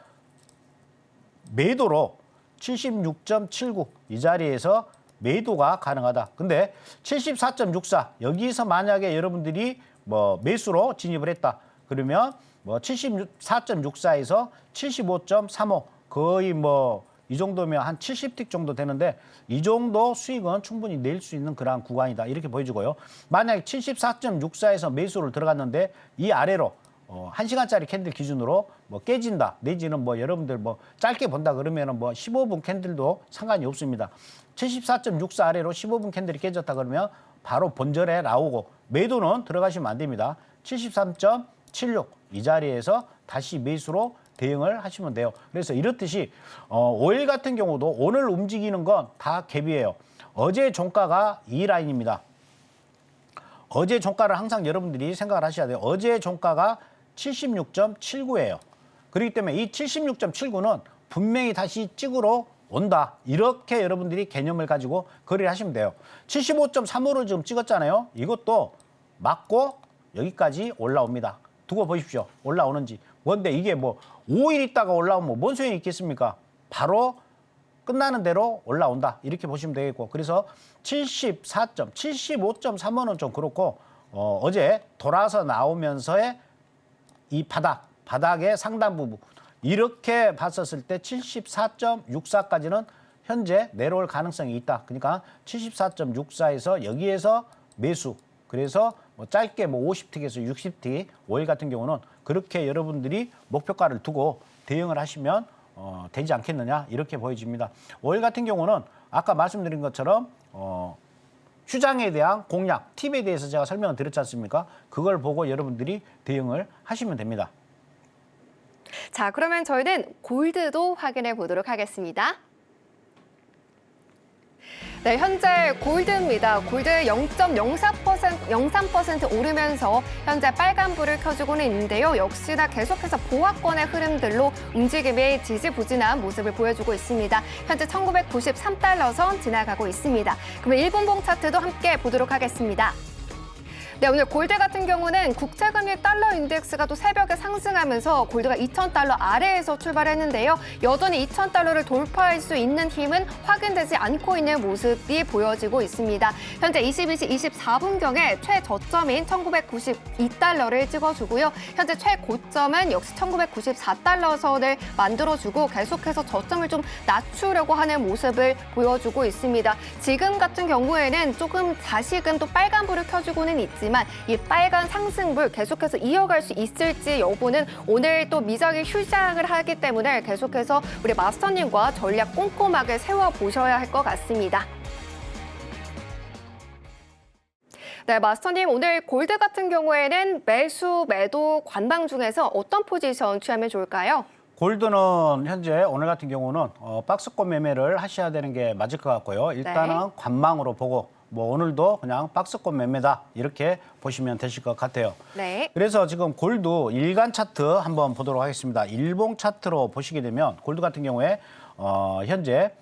매도로 76.79 이 자리에서 매도가 가능하다. 근데 74.64 여기서 만약에 여러분들이 뭐 매수로 진입을 했다. 그러면 뭐 74.64에서 75.35 거의 뭐 이 정도면 한 70틱 정도 되는데 이 정도 수익은 충분히 낼 수 있는 그러한 구간이다. 이렇게 보여주고요. 만약에 74.64에서 매수를 들어갔는데 이 아래로 1시간짜리 캔들 기준으로 뭐 깨진다. 내지는 뭐 여러분들 뭐 짧게 본다 그러면은 뭐 15분 캔들도 상관이 없습니다. 74.64 아래로 15분 캔들이 깨졌다 그러면 바로 본절에 나오고 매도는 들어가시면 안 됩니다. 73.76 이 자리에서 다시 매수로 대응을 하시면 돼요. 그래서 이렇듯이 오일 같은 경우도 오늘 움직이는 건 다 갭이에요. 어제 종가가 이 라인입니다. 어제 종가를 항상 여러분들이 생각을 하셔야 돼요. 어제 종가가 76.79예요. 그렇기 때문에 이 76.79는 분명히 다시 찍으러 온다. 이렇게 여러분들이 개념을 가지고 거래를 하시면 돼요. 75.35를 지금 찍었잖아요. 이것도 맞고 여기까지 올라옵니다. 두고 보십시오. 올라오는지. 뭔데 이게 뭐 5일 있다가 올라오면 뭔 소용이 있겠습니까? 바로 끝나는 대로 올라온다. 이렇게 보시면 되겠고. 그래서 75.35는 좀 그렇고 어제 돌아서 나오면서의 이 바닥의 상단 부분 이렇게 봤었을 때 74.64까지는 현재 내려올 가능성이 있다. 그러니까 74.64에서 여기에서 매수. 그래서 뭐 짧게 뭐 50틱에서 60틱 오일 같은 경우는 그렇게 여러분들이 목표가를 두고 대응을 하시면 되지 않겠느냐 이렇게 보여집니다. 오일 같은 경우는 아까 말씀드린 것처럼 휴장에 대한 공략, 팁에 대해서 제가 설명을 드렸지 않습니까? 그걸 보고 여러분들이 대응을 하시면 됩니다. 자, 그러면 저희는 골드도 확인해 보도록 하겠습니다. 네, 현재 골드입니다. 골드 0.03% 오르면서 현재 빨간불을 켜주고는 있는데요. 역시나 계속해서 보합권의 흐름들로 움직임이 지지부진한 모습을 보여주고 있습니다. 현재 1993달러 선 지나가고 있습니다. 그러면 일본봉 차트도 함께 보도록 하겠습니다. 네, 오늘 골드 같은 경우는 국제금리 달러 인덱스가 또 새벽에 상승하면서 골드가 2,000달러 아래에서 출발했는데요. 여전히 2,000달러를 돌파할 수 있는 힘은 확인되지 않고 있는 모습이 보여지고 있습니다. 현재 22시 24분경에 최저점인 1,992달러를 찍어주고요. 현재 최고점은 역시 1,994달러 선을 만들어주고 계속해서 저점을 좀 낮추려고 하는 모습을 보여주고 있습니다. 지금 같은 경우에는 조금 다시금 또 빨간불을 켜주고는 있지만 이 빨간 상승불 계속해서 이어갈 수 있을지 여부는 오늘 또 미장이 휴장을 하기 때문에 계속해서 우리 마스터님과 전략 꼼꼼하게 세워보셔야 할 것 같습니다. 네, 마스터님 오늘 골드 같은 경우에는 매수, 매도, 관방 중에서 어떤 포지션 취하면 좋을까요? 골드는 현재 오늘 같은 경우는 박스권 매매를 하셔야 되는 게 맞을 것 같고요. 일단은 네. 관망으로 보고 뭐 오늘도 그냥 박스권 매매다 이렇게 보시면 되실 것 같아요. 네. 그래서 지금 골드 일간 차트 한번 보도록 하겠습니다. 일봉 차트로 보시게 되면 골드 같은 경우에 현재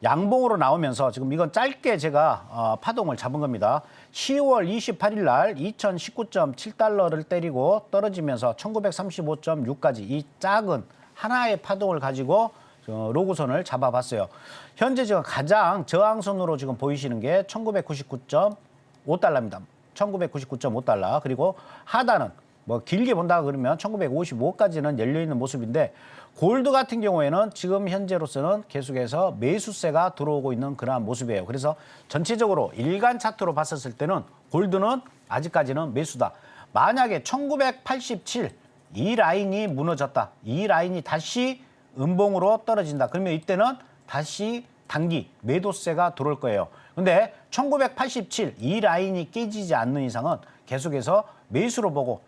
양봉으로 나오면서 지금 이건 짧게 제가 파동을 잡은 겁니다. 10월 28일 날 2019.7달러를 때리고 떨어지면서 1935.6까지 이 작은 하나의 파동을 가지고 로고선을 잡아봤어요. 현재 지금 가장 저항선으로 지금 보이시는 게 1999.5달러입니다. 1999.5달러. 그리고 하단은 뭐 길게 본다 그러면 1955까지는 열려 있는 모습인데 골드 같은 경우에는 지금 현재로서는 계속해서 매수세가 들어오고 있는 그러한 모습이에요. 그래서 전체적으로 일간 차트로 봤었을 때는 골드는 아직까지는 매수다. 만약에 1987 이 라인이 무너졌다. 이 라인이 다시 음봉으로 떨어진다. 그러면 이때는 다시 단기 매도세가 들어올 거예요. 근데 1987 이 라인이 깨지지 않는 이상은 계속해서 매수로 보고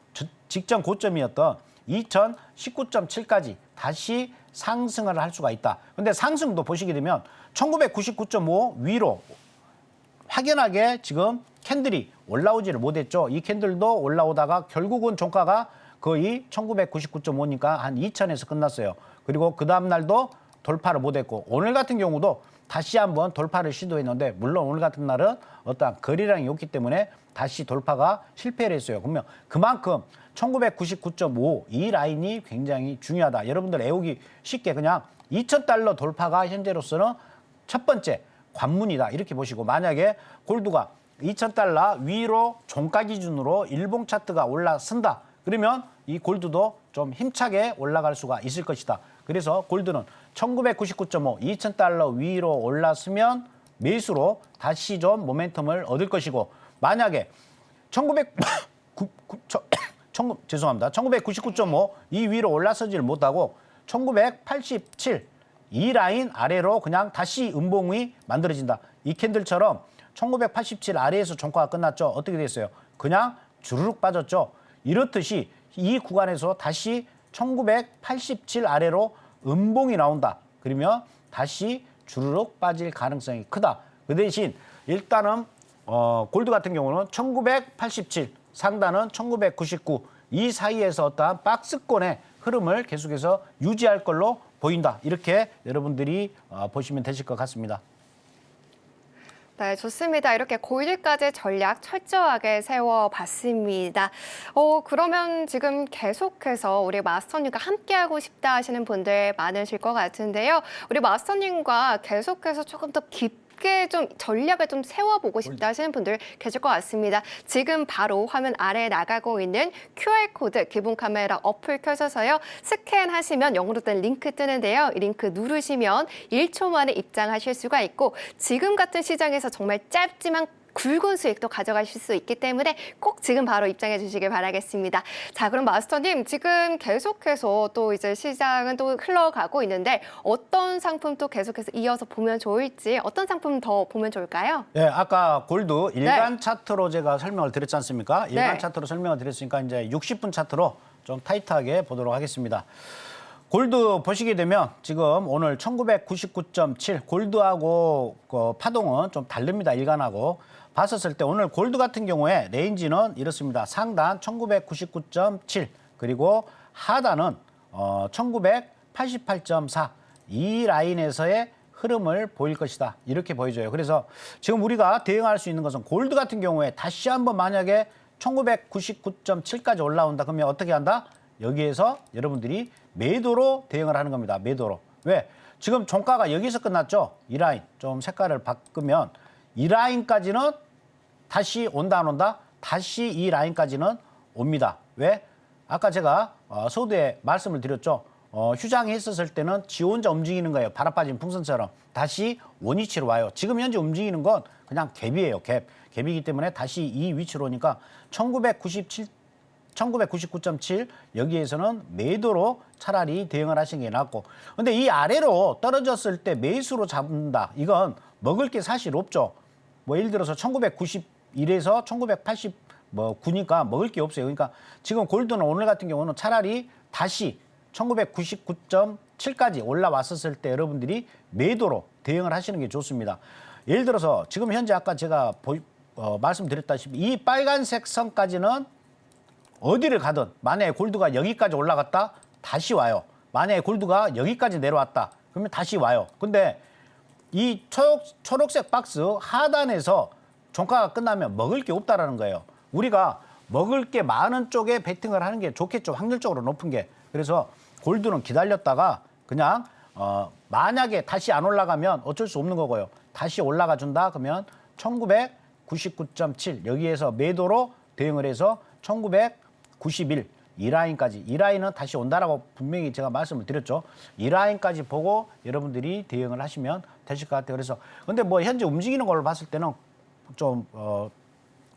직전 고점이었던 2019.7까지 다시 상승을 할 수가 있다. 근데 상승도 보시게 되면 1999.5 위로 확연하게 지금 캔들이 올라오지를 못했죠. 이 캔들도 올라오다가 결국은 종가가 거의 1999.5니까 한 2000에서 끝났어요. 그리고 그 다음 날도 돌파를 못했고 오늘 같은 경우도 다시 한번 돌파를 시도했는데 물론 오늘 같은 날은 어떠한 거래량이 없기 때문에 다시 돌파가 실패를 했어요. 그러면 그만큼 1999.5 이 라인이 굉장히 중요하다. 여러분들 애우기 쉽게 그냥 2000달러 돌파가 현재로서는 첫 번째 관문이다. 이렇게 보시고 만약에 골드가 2000달러 위로 종가 기준으로 일봉 차트가 올라선다. 그러면 이 골드도 좀 힘차게 올라갈 수가 있을 것이다. 그래서 골드는 1999.5, 2000달러 위로 올랐으면 매수로 다시 좀 모멘텀을 얻을 것이고 만약에 1999.5 이 위로 올라서지를 못하고 1987 이 라인 아래로 그냥 다시 음봉이 만들어진다. 이 캔들처럼 1987 아래에서 종가가 끝났죠. 어떻게 됐어요? 그냥 주르륵 빠졌죠. 이렇듯이 이 구간에서 다시 1987 아래로 음봉이 나온다. 그러면 다시 주르륵 빠질 가능성이 크다. 그 대신 일단은 골드 같은 경우는 1987 상단은 1999 이 사이에서 어떠한 박스권의 흐름을 계속해서 유지할 걸로 보인다. 이렇게 여러분들이 보시면 되실 것 같습니다. 네, 좋습니다. 이렇게 골드까지 전략 철저하게 세워봤습니다. 그러면 지금 계속해서 우리 마스터님과 함께하고 싶다 하시는 분들 많으실 것 같은데요. 우리 마스터님과 계속해서 조금 더 깊게 좀 전략을 좀 세워보고 싶다 하시는 분들 계실 것 같습니다. 지금 바로 화면 아래에 나가고 있는 QR코드 기본 카메라 어플 켜셔서요. 스캔하시면 영어로 된 링크 뜨는데요. 이 링크 누르시면 1초 만에 입장하실 수가 있고 지금 같은 시장에서 정말 짧지만 굵은 수익도 가져가실 수 있기 때문에 꼭 지금 바로 입장해 주시길 바라겠습니다. 자, 그럼 마스터님 지금 계속해서 또 이제 시장은 또 흘러가고 있는데 어떤 상품 또 계속해서 이어서 보면 좋을지 어떤 상품 더 보면 좋을까요? 네, 아까 골드 일간 차트로 제가 설명을 드렸지 않습니까? 일간 네. 차트로 설명을 드렸으니까 이제 60분 차트로 좀 타이트하게 보도록 하겠습니다. 골드 보시게 되면 지금 오늘 1999.7 골드하고 파동은 좀 다릅니다. 일간하고. 봤었을 때 오늘 골드 같은 경우에 레인지는 이렇습니다. 상단 1999.7 그리고 하단은 1988.4 이 라인에서의 흐름을 보일 것이다. 이렇게 보여져요. 그래서 지금 우리가 대응할 수 있는 것은 골드 같은 경우에 다시 한번 만약에 1999.7까지 올라온다. 그러면 어떻게 한다? 여기에서 여러분들이 매도로 대응을 하는 겁니다. 매도로. 왜? 지금 종가가 여기서 끝났죠? 이 라인 좀 색깔을 바꾸면 이 라인까지는 다시 온다 안 온다? 다시 이 라인까지는 옵니다. 왜? 아까 제가 서두에 말씀을 드렸죠. 휴장이 했었을 때는 지 혼자 움직이는 거예요. 바람 빠진 풍선처럼. 다시 원위치로 와요. 지금 현재 움직이는 건 그냥 갭이에요. 갭. 갭이기 때문에 다시 이 위치로 오니까 1999.7 여기에서는 매도로 차라리 대응을 하시는 게 낫고. 근데 이 아래로 떨어졌을 때 매수로 잡는다. 이건 먹을 게 사실 없죠. 뭐 예를 들어서 1991에서 1989니까 먹을 게 없어요. 그러니까 지금 골드는 오늘 같은 경우는 차라리 다시 1999.7까지 올라왔었을 때 여러분들이 매도로 대응을 하시는 게 좋습니다. 예를 들어서 지금 현재 아까 제가 말씀드렸다시피 이 빨간색 선까지는 어디를 가든 만약에 골드가 여기까지 올라갔다 다시 와요. 만약에 골드가 여기까지 내려왔다 그러면 다시 와요. 근데 이 초록색 박스 하단에서 종가가 끝나면 먹을 게 없다라는 거예요. 우리가 먹을 게 많은 쪽에 베팅을 하는 게 좋겠죠. 확률적으로 높은 게. 그래서 골드는 기다렸다가 그냥 만약에 다시 안 올라가면 어쩔 수 없는 거고요. 다시 올라가 준다 그러면 1999.7 여기에서 매도로 대응을 해서 90일 2라인까지 2라인은 다시 온다라고 분명히 제가 말씀을 드렸죠. 2라인까지 보고 여러분들이 대응을 하시면 되실 것 같아요. 그래서 근데 뭐 현재 움직이는 걸로 봤을 때는 좀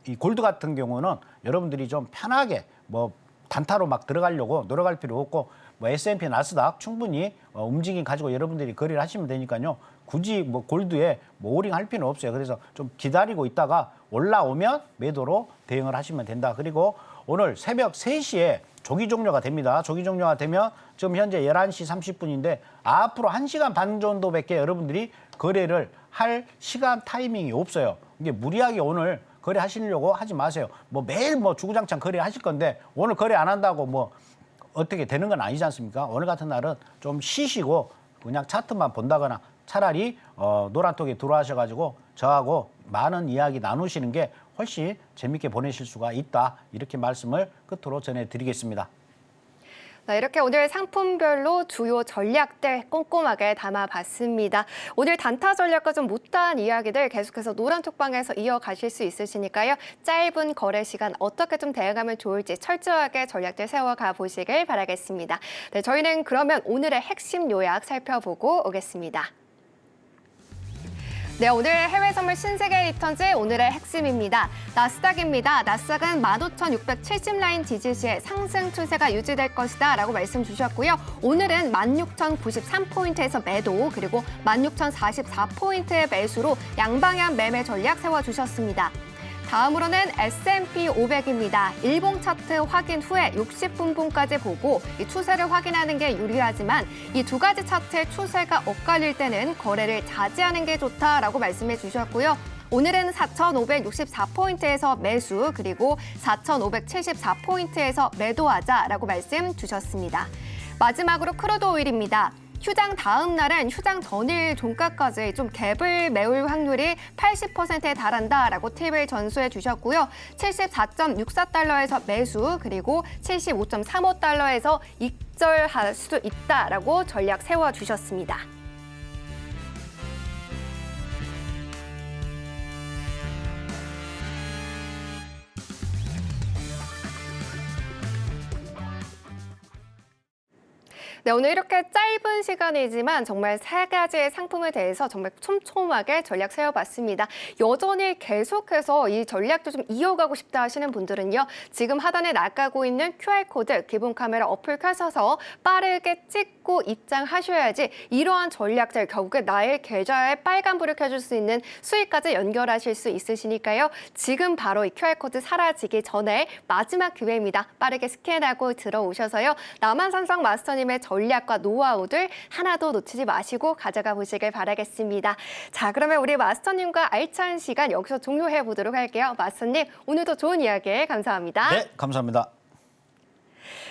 이 골드 같은 경우는 여러분들이 좀 편하게 뭐 단타로 막 들어가려고 노력할 필요 없고 뭐 S&P 나스닥 충분히 움직임 가지고 여러분들이 거래를 하시면 되니까요. 굳이 뭐 골드에 뭐 오링할 필요는 없어요. 그래서 좀 기다리고 있다가 올라오면 매도로 대응을 하시면 된다. 그리고 오늘 새벽 3시에 조기 종료가 됩니다. 조기 종료가 되면 지금 현재 11시 30분인데 앞으로 1시간 반 정도밖에 여러분들이 거래를 할 시간 타이밍이 없어요. 이게 무리하게 오늘 거래하시려고 하지 마세요. 뭐 매일 뭐 주구장창 거래하실 건데 오늘 거래 안 한다고 뭐 어떻게 되는 건 아니지 않습니까? 오늘 같은 날은 좀 쉬시고 그냥 차트만 본다거나 차라리 노란톡에 들어와셔가지고 저하고 많은 이야기 나누시는 게 훨씬 재밌게 보내실 수가 있다. 이렇게 말씀을 끝으로 전해드리겠습니다. 네, 이렇게 오늘 상품별로 주요 전략들 꼼꼼하게 담아봤습니다. 오늘 단타 전략과 좀 못다한 이야기들 계속해서 노란톡방에서 이어가실 수 있으시니까요. 짧은 거래 시간 어떻게 좀 대응하면 좋을지 철저하게 전략들 세워가 보시길 바라겠습니다. 네, 저희는 그러면 오늘의 핵심 요약 살펴보고 오겠습니다. 네, 오늘 해외 선물 신세계 리턴즈 오늘의 핵심입니다. 나스닥입니다. 나스닥은 15,670 라인 지지시에 상승 추세가 유지될 것이다 라고 말씀 주셨고요. 오늘은 16,093포인트에서 매도 그리고 16,044포인트의 매수로 양방향 매매 전략 세워주셨습니다. 다음으로는 S&P 500입니다. 일봉 차트 확인 후에 60분봉까지 보고 이 추세를 확인하는 게 유리하지만 이 두 가지 차트의 추세가 엇갈릴 때는 거래를 자제하는 게 좋다라고 말씀해 주셨고요. 오늘은 4,564포인트에서 매수 그리고 4,574포인트에서 매도하자라고 말씀 주셨습니다. 마지막으로 크루드 오일입니다. 휴장 다음 날은 휴장 전일 종가까지 좀 갭을 메울 확률이 80%에 달한다라고 팁을 전수해 주셨고요. 74.64달러에서 매수 그리고 75.35달러에서 익절할 수도 있다라고 전략 세워주셨습니다. 네, 오늘 이렇게 짧은 시간이지만 정말 3가지의 상품에 대해서 정말 촘촘하게 전략 세워봤습니다. 여전히 계속해서 이 전략도 좀 이어가고 싶다 하시는 분들은요. 지금 하단에 나가고 있는 QR코드 기본 카메라 어플 켜셔서 빠르게 찍고 입장하셔야지 이러한 전략들 결국에 나의 계좌에 빨간불을 켜줄 수 있는 수익까지 연결하실 수 있으시니까요. 지금 바로 이 QR코드 사라지기 전에 마지막 기회입니다. 빠르게 스캔하고 들어오셔서요. 남한산성 마스터님의 전략과 노하우들 하나도 놓치지 마시고 가져가 보시길 바라겠습니다. 자, 그러면 우리 마스터님과 알찬 시간 여기서 종료해 보도록 할게요. 마스터님, 오늘도 좋은 이야기 감사합니다. 네, 감사합니다.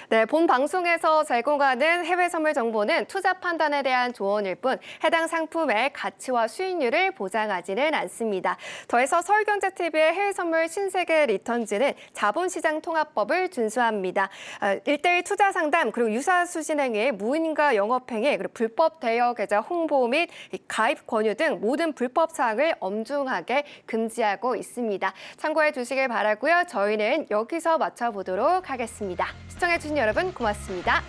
네, 본 방송에서 제공하는 해외 선물 정보는 투자 판단에 대한 조언일 뿐 해당 상품의 가치와 수익률을 보장하지는 않습니다. 더해서 서울경제TV의 해외 선물 신세계 리턴즈는 자본시장 통합법을 준수합니다. 1:1 투자 상담 그리고 유사수 진행의 무인가 영업행위 그리고 불법 대여 계좌 홍보 및 가입 권유 등 모든 불법 사항을 엄중하게 금지하고 있습니다. 참고해 주시길 바라고요. 저희는 여기서 마쳐보도록 하겠습니다. 시청해주신 여러분 고맙습니다.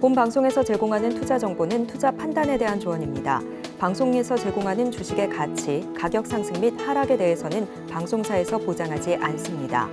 본 방송에서 제공하는 투자 정보는 투자 판단에 대한 조언입니다. 방송에서 제공하는 주식의 가치, 가격 상승 및 하락에 대해서는 방송사에서 보장하지 않습니다.